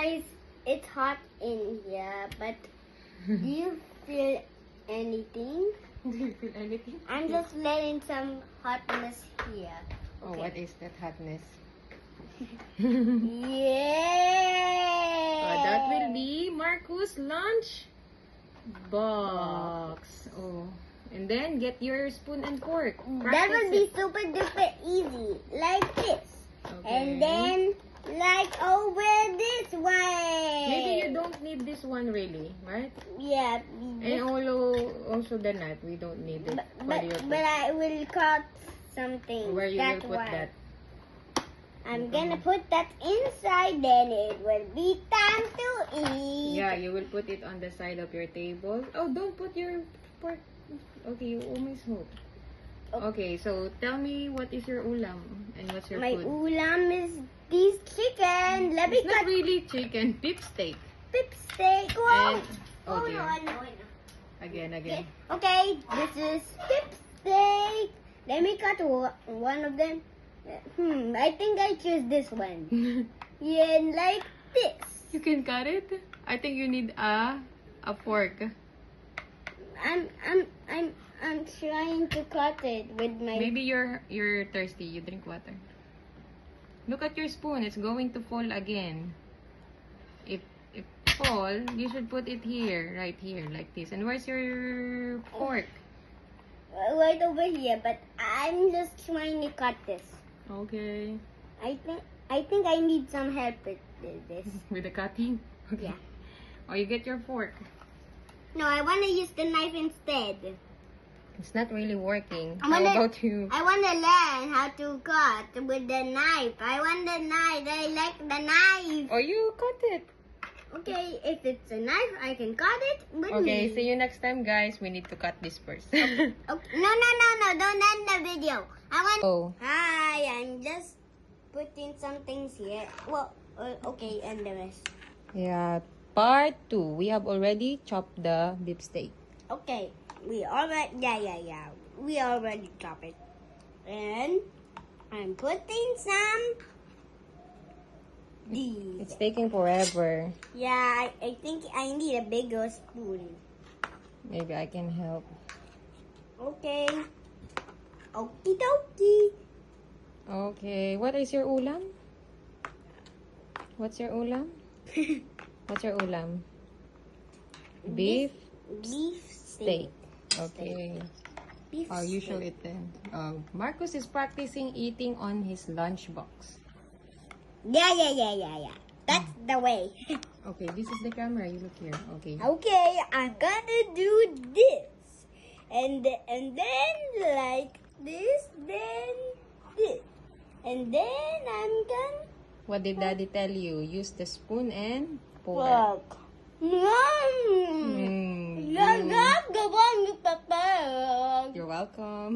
Guys, it's hot in here, but do you feel anything? Do you feel anything? I'm just letting some hotness here. Oh, what is that hotness? Yeah! That will be Marcus' lunch box. Oh, and then get your spoon and fork. That will be Practice it. super duper easy, like this. Okay. And then, like over this way. Maybe you don't need this one really, right? Yeah. And also the knife, we don't need it. But I will cut something. Where you will put way. that? I'm gonna put that inside, then it will be time to eat. Yeah, you will put it on the side of your table. Oh, don't put your fork. Okay, you almost hope. Okay, so tell me what is your ulam and what's your My food? ulam is this chicken. Let me It's not cut really chicken, beef steak. pip steak. Whoa. And, oh dear. no. Again. Okay, this is pip steak. Let me cut one of them. I think I choose this one. Yeah, like this. You can cut it. I think you need a fork. I'm trying to cut it with my. Maybe you're thirsty. You drink water. Look at your spoon. It's going to fall again. If fall, you should put it here, right here, like this. And where's your fork? Right over here, but I'm just trying to cut this. Okay. I think I need some help with this. With the cutting. Okay. Yeah. Oh, you get your fork. No, I want to use the knife instead. It's not really working. I How wanna- about you? I want to learn how to cut with the knife. I want the knife. I like the knife. Oh, you cut it. Okay, if it's a knife, I can cut it with Okay, me. see you next time, guys. We need to cut this first. Okay. No. Don't end the video. I want. Oh. Hi, I'm just putting some things here. Well, okay, and the rest. Yeah, part 2. We have already chopped the beef steak. Okay, we already. Yeah. We already chopped it, and I'm putting some. These. It's taking forever. Yeah, I think I need a bigger spoon. Maybe I can help. Okay. Okie dokie. Okay, what is your ulam? What's your ulam? What's your ulam? Beef Beef steak. Okay. Beef Oh, you show steak. it then. Marcus is practicing eating on his lunchbox. Yeah. That's the way. Okay, this is the camera. You look here. Okay. Okay, I'm gonna do this. And then like this, then this. And then I'm gonna What did Daddy tell you? Use the spoon and pour. walk. Mm, You're welcome. You're welcome.